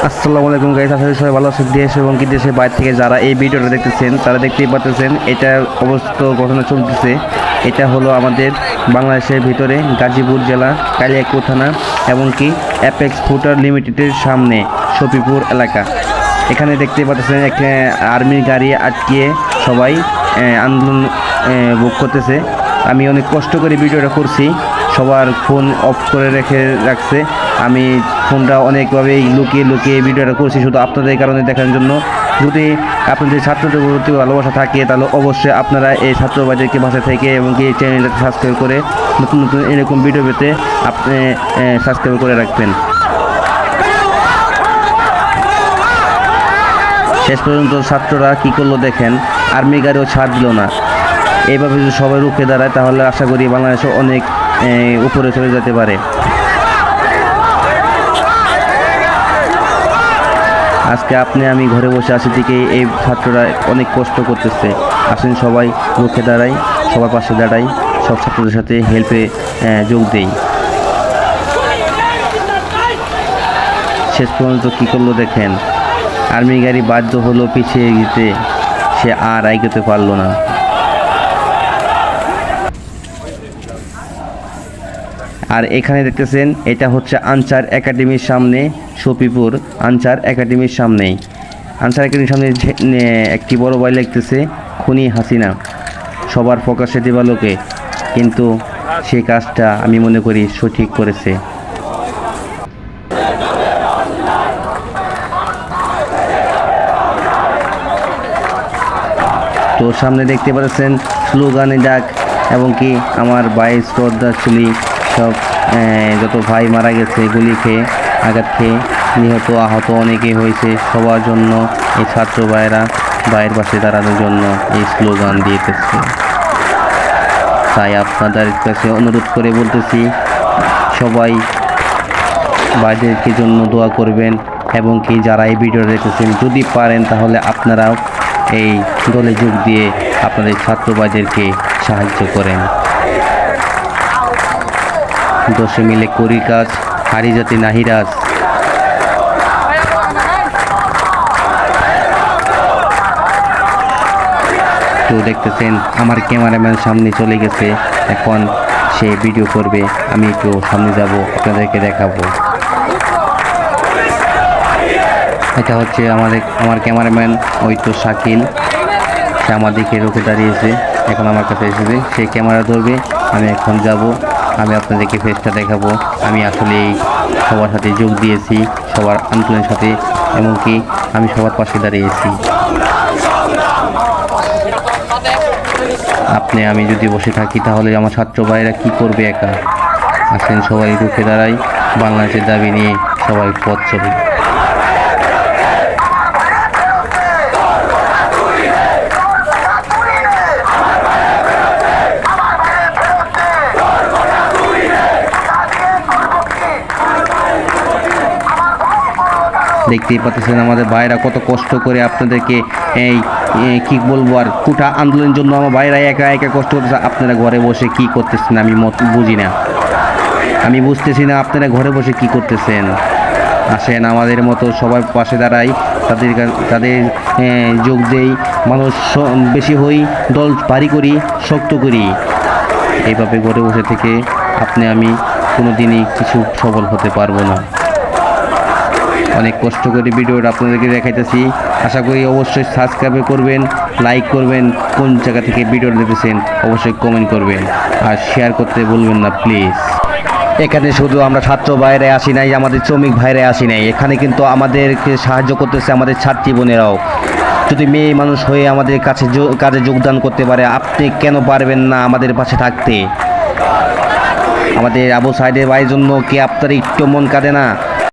আসসালামু আলাইকুম গাইস, আশা করি সবাই ভালো আছেন। দেশ এবং কি দেশের বাইরে থেকে যারা এই ভিডিওটা দেখতেছেন তারা দেখতেই পাচ্ছেন এটা অবস্থিত ঘটনা চলতেছে। এটা হলো আমাদের বাংলাদেশের ভিতরে গাজীপুর জেলা কালিয়াকৈর থানা এবং কি অ্যাপেক্স ফুটার লিমিটেডের সামনে শফিপুর এলাকা। এখানে দেখতে পাচ্ছেন একটা আর্মির গাড়ি আটকিয়ে সবাই আন্দোলন ভোগ করতেছে। আমি অনেক কষ্ট করে ভিডিওটা করছি, সবার ফোন অফ করে রাখছে। আমি ফোনটা অনেকভাবেই লুকিয়ে ভিডিওটা করছি শুধু আপনাদের কারণে দেখার জন্য। যদি আপনাদের ছাত্রদের প্রতি ভালোবাসা থাকে তাহলে অবশ্যই আপনারা এই ছাত্রবাদীকে ভাষা থেকে এবং কি চ্যানেলটা সাবস্ক্রাইব করে নতুন নতুন এরকম ভিডিও পেতে আপনি সাবস্ক্রাইব করে রাখবেন। শেষ পর্যন্ত ছাত্ররা কী করলো দেখেন, আর্মি গাড়িও ছাড় দিল না। এইভাবে যদি সবাই রুখে দাঁড়ায় তাহলে আশা করি বাংলাদেশে অনেক উপরে চলে যেতে পারে। আজকে আমি ঘরে বসে আছি থেকে এই ছাত্ররা অনেক কষ্ট করতেছে। আসেন সবাই রুখে দাঁড়াই, সবার পাশে দাঁড়াই, সব ছাত্রদের সাথে হেল্পে যোগ দেই। শেষ পর্যন্ত কী করলো দেখেন, আর্মি গাড়ি বাধ্য হলো পিছিয়ে যেতে, সে আর এগোতে পারলো না। আর এখানে দেখতেছেন এটা হচ্ছে আনসার একাডেমির সামনে, শফিপুর আনসার একাডেমির সামনেই। আনসার একাডেমির সামনে একটি বড় বাড়ি লিখতেছে খুনি হাসিনা, সবার প্রকাশ্যে দিবালোকে, কিন্তু সেই কাজটা আমি মনে করি সঠিক করেছে। তো সামনে দেখতে পাচ্ছেন স্লোগানে ডাক এবং কি আমার ভাই শ্রদ্ধাশীলী সব যত ভাই মারা গেছে গুলি খেয়ে, আঘাত খেয়ে, নিহত আহত অনেকেই হয়েছে, সবার জন্য এই ছাত্র ভাইয়ের পাশে দাঁড়ানোর জন্য এই স্লোগান দিয়েছে। তাই আপনাদের কাছে অনুরোধ করে বলতেছি, সবাই ভাইদেরকে জন্য দোয়া করবেন এবং কি যারা এই ভিডিও দেখতেছেন যদি পারেন তাহলে আপনারাও এই দলে যোগ দিয়ে আপনাদের ছাত্র ভাইদেরকে সাহায্য করেন। দশে মিলে করি কাজ, হারি জাতি নাহিরাজ। তো দেখতেছেন আমার ক্যামেরাম্যান সামনে চলে গেছে, এখন সে ভিডিও করবে, আমি একটু সামনে যাব, আপনাদেরকে দেখাবো। এটা হচ্ছে আমার ক্যামেরাম্যান, ওই তো শাকিল, সে আমার দিকে রুখে দাঁড়িয়েছে, এখন আমার কাছে এসেছে, সে ক্যামেরা ধরবে, আমি এখন যাব, আমি আপনাদেরকে ফেসটা দেখাবো। আমি আসলে সবার সাথে যোগ দিয়েছি, সবার আন্দোলনের সাথে, এমনকি আমি সবার পাশে দাঁড়িয়েছি। আমি যদি বসে থাকি তাহলে আমার ছাত্র ভাইরা কী করবে একা? আসেন সবাই রুখে দাঁড়াই, বাংলাদেশের দাবি নিয়ে সবাই পথ চলি। দেখতেই পাচ্ছেন আমাদের ভাইরা কত কষ্ট করে আপনাদেরকে কি বলবো আর, কোটা আন্দোলনের জন্য আমার ভাইরা একা একা কষ্ট করতেছে। আপনারা ঘরে বসে কি করতেছেন আমি বুঝি না, আমি বুঝতেছি না আপনারা ঘরে বসে কি করতেছেন। আসেন আমাদের মতো সবার পাশে দাঁড়াই, তাদের যোগ দেই, মানুষ বেশি হই, দল ভারী করি, শক্ত করি। এইভাবে ঘরে বসে থেকে আমি কোনো দিনই কিছু সফল হতে পারবো না। অনেক কষ্ট করে ভিডিওটা আপনাদেরকে দেখাইতেছি, আশা করি অবশ্যই সাবস্ক্রাইব করবেন, লাইক করবেন, কোন জায়গা থেকে ভিডিওটা দেখতেছেন অবশ্যই কমেন্ট করবেন, আর শেয়ার করতে বলবেন না প্লিজ। এখানে শুধু আমরা ছাত্র ভাইরা আসি নাই, আমাদের শ্রমিক ভাইরা আসি নাই, এখানে কিন্তু আমাদেরকে সাহায্য করতেছে আমাদের ছাত্রী বোনেরাও। যদি মেয়ে মানুষ হয়ে আমাদের কাজে যোগদান করতে পারে, আপনি কেন পারবেন না আমাদের পাশে থাকতে? আমাদের আবু সাইদের ভাইয়ের জন্য কি আপনার একটু মন কাঁদে না?